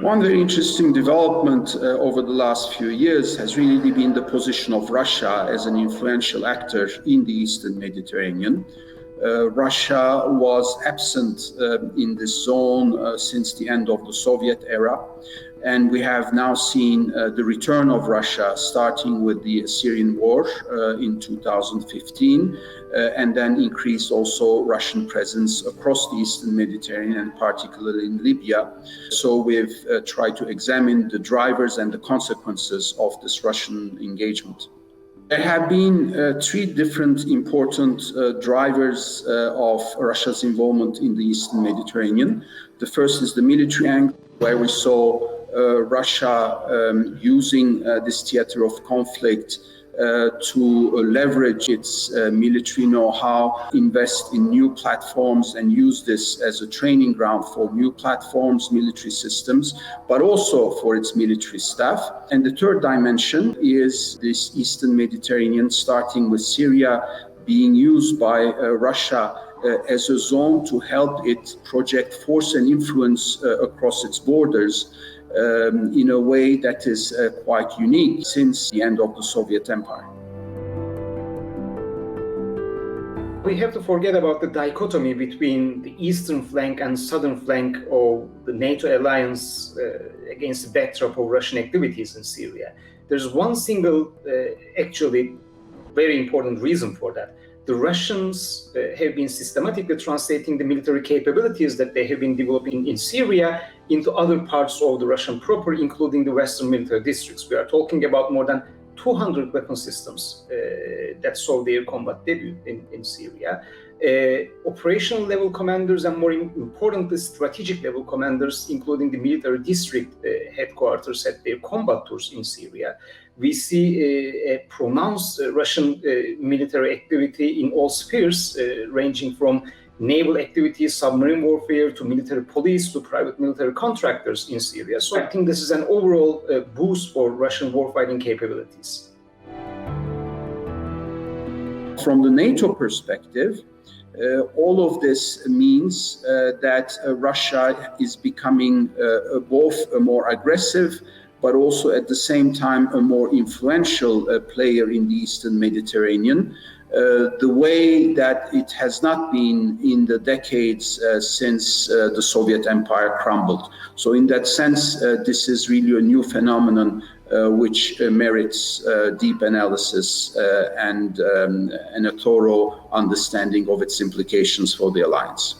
One very interesting development over the last few years has really been the position of Russia as an influential actor in the Eastern Mediterranean. Russia was absent in this zone since the end of the Soviet era, and we have now seen the return of Russia, starting with the Syrian war in 2015, and then increased also Russian presence across the Eastern Mediterranean, and particularly in Libya. So we've tried to examine the drivers and the consequences of this Russian engagement. There have been three different important drivers of Russia's involvement in the Eastern Mediterranean. The first is the military angle, where we saw Russia using this theater of conflict to leverage its military know-how, invest in new platforms, and use this as a training ground for new platforms, military systems, but also for its military staff. And the third dimension is this Eastern Mediterranean, starting with Syria, being used by Russia as a zone to help it project force and influence across its borders in a way that is quite unique since the end of the Soviet Empire. We have to forget about the dichotomy between the eastern flank and southern flank of the NATO alliance against the backdrop of Russian activities in Syria. There's one single, actually very important reason for that. The Russians have been systematically translating the military capabilities that they have been developing in Syria into other parts of the Russian proper, including the Western military districts. We are talking about more than 200 weapon systems that saw their combat debut in Syria. Operational level commanders and, more importantly, strategic level commanders, including the military district headquarters, had their combat tours in Syria. We see a pronounced Russian military activity in all spheres, ranging from naval activities, submarine warfare, to military police, to private military contractors in Syria. So I think this is an overall boost for Russian warfighting capabilities. From the NATO perspective, all of this means that Russia is becoming both a more aggressive, but also at the same time a more influential player in the Eastern Mediterranean, the way that it has not been in the decades since the Soviet Empire crumbled. So in that sense, this is really a new phenomenon which merits deep analysis and a thorough understanding of its implications for the alliance.